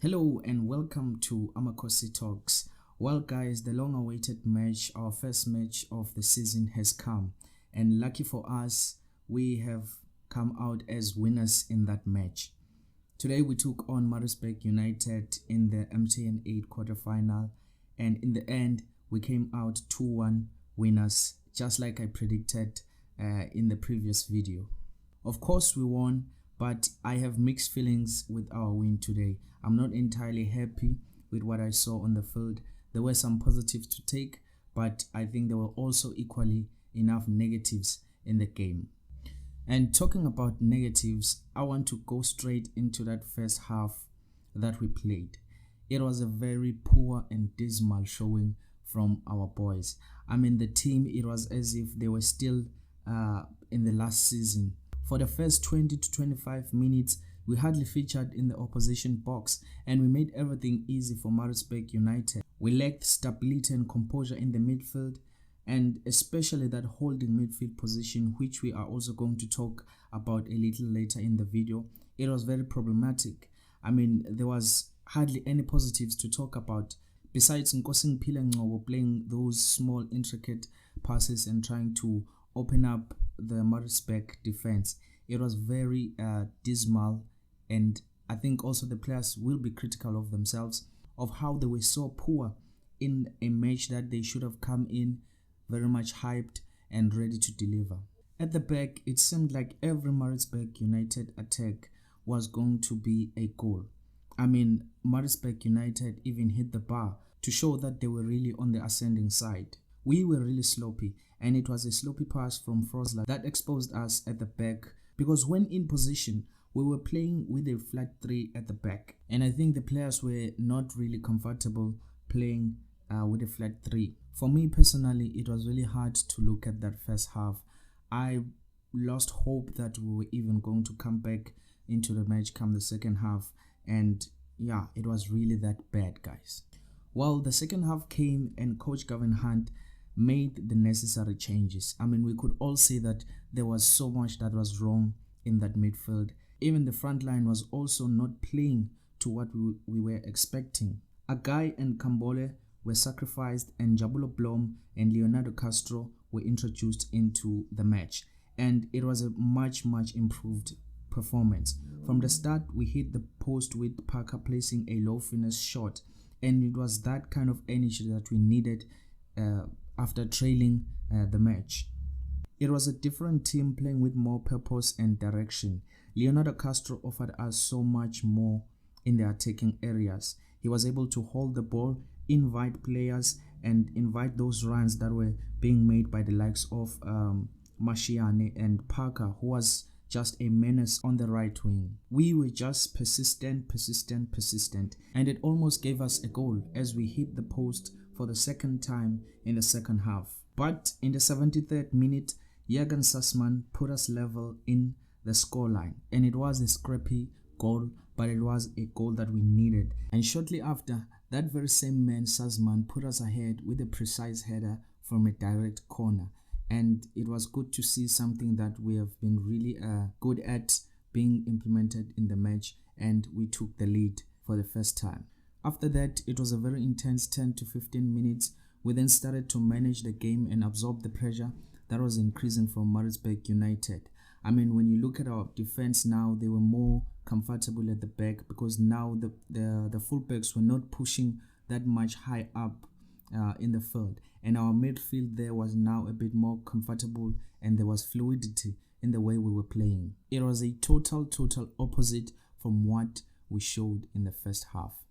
Hello and welcome to Amakosi Talks. Well guys, the long awaited match, our first match of the season has come, and lucky for us, we have come out as winners in that match. Today we took on Maritzburg United in the MTN8 quarterfinal, and in the end we came out 2-1 winners, just like I predicted in the previous video. Of course we won, but I have mixed feelings with our win today. I'm not entirely happy with what I saw on the field. There were some positives to take, but I think there were also equally enough negatives in the game. And talking about negatives, I want to go straight into that first half that we played. It was a very poor and dismal showing from our boys. I mean, the team, it was as if they were still in the last season. For the first 20 to 25 minutes, we hardly featured in the opposition box, and we made everything easy for Maritzburg United. We lacked stability and composure in the midfield, and especially that holding midfield position, which we are also going to talk about a little later in the video. It was very problematic. I mean, there was hardly any positives to talk about, besides Nkosing Ngcobo playing those small intricate passes and trying to open up the Maritzburg defense. It was very dismal, and I think also the players will be critical of themselves, of how they were so poor in a match that they should have come in very much hyped and ready to deliver. At the back, it seemed like every Maritzburg United attack was going to be a goal. I mean, Maritzburg United even hit the bar to show that they were really on the ascending side. We were really sloppy, and it was a sloppy pass from Frosler that exposed us at the back, because when in position, we were playing with a flat 3 at the back, and I think the players were not really comfortable playing with a flat 3. For me personally, it was really hard to look at that first half. I lost hope that we were even going to come back into the match come the second half, and yeah, it was really that bad, guys. Well, the second half came and Coach Gavin Hunt made the necessary changes. I mean, we could all see that there was so much that was wrong in that midfield. Even the front line was also not playing to what we were expecting. Agai and Kambole were sacrificed, and Jabulo Blom and Leonardo Castro were introduced into the match, and it was a much improved performance. From the start, we hit the post with Parker placing a low finish shot, and it was that kind of energy that we needed after trailing the match. It was a different team playing with more purpose and direction. Leonardo Castro offered us so much more in the attacking areas. He was able to hold the ball, invite players, and invite those runs that were being made by the likes of Mashiane and Parker, who was just a menace on the right wing. We were just persistent, and it almost gave us a goal as we hit the post for the second time in the second half. But in the 73rd minute, Jürgen Sassmann put us level in the scoreline, and it was a scrappy goal, but it was a goal that we needed. And shortly after, that very same man, Sassmann, put us ahead with a precise header from a direct corner. And it was good to see something that we have been really good at being implemented in the match, and we took the lead for the first time. After that, it was a very intense 10 to 15 minutes. We then started to manage the game and absorb the pressure that was increasing from Maritzburg United. I mean, when you look at our defense now, they were more comfortable at the back, because now the fullbacks were not pushing that much high up in the field, and our midfield there was now a bit more comfortable, and there was fluidity in the way we were playing. It was a total opposite from what we showed in the first half.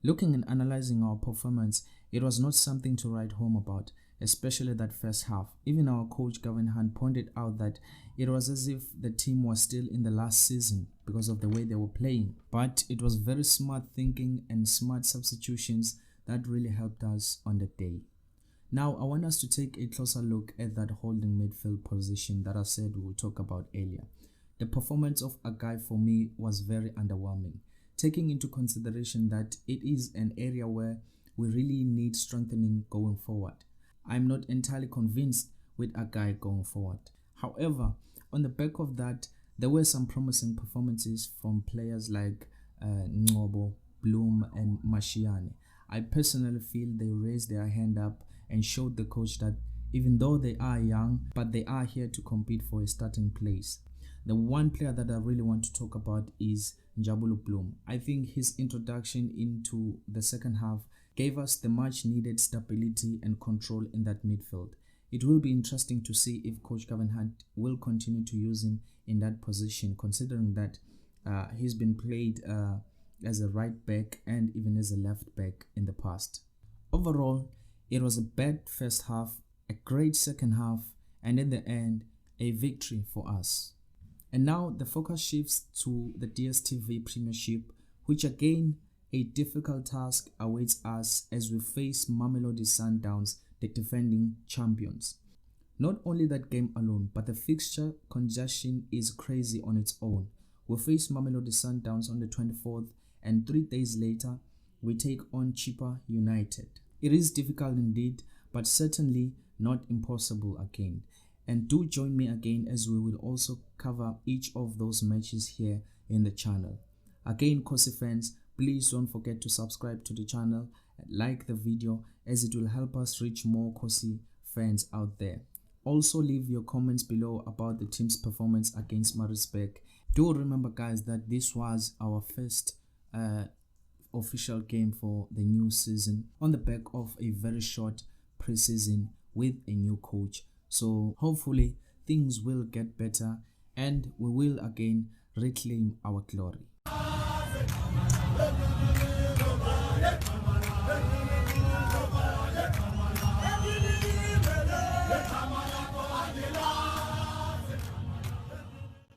Looking and analyzing our performance, it was not something to write home about, especially that first half. Even our coach Gavin Hunt pointed out that it was as if the team was still in the last season because of the way they were playing. But it was very smart thinking and smart substitutions that really helped us on the day. Now, I want us to take a closer look at that holding midfield position that I said we will talk about earlier. The performance of Agai for me was very underwhelming, taking into consideration that it is an area where we really need strengthening going forward. I'm not entirely convinced with Agai going forward. However, on the back of that, there were some promising performances from players like Ngcobo, Bloom and Mashiane. I personally feel they raised their hand up and showed the coach that even though they are young, but they are here to compete for a starting place. The one player that I really want to talk about is Njabulu Bloom. I think his introduction into the second half gave us the much needed stability and control in that midfield. It will be interesting to see if Coach Gavin Hunt will continue to use him in that position, considering that he's been played as a right back and even as a left back in the past. Overall, it was a bad first half, a great second half, and in the end, a victory for us. And now the focus shifts to the DStv Premiership, which again, a difficult task awaits us as we face Mamelodi Sundowns, the defending champions. Not only that game alone, but the fixture congestion is crazy on its own. We face Mamelodi Sundowns on the 24th, and 3 days later, we take on Chippa United. It is difficult indeed, but certainly not impossible again. And do join me again as we will also cover each of those matches here in the channel. Again, Kosi fans, please don't forget to subscribe to the channel and like the video, as it will help us reach more Kosi fans out there. Also leave your comments below about the team's performance against Maritzburg. Do remember guys that this was our first official game for the new season on the back of a very short preseason with a new coach. So hopefully things will get better and we will again reclaim our glory.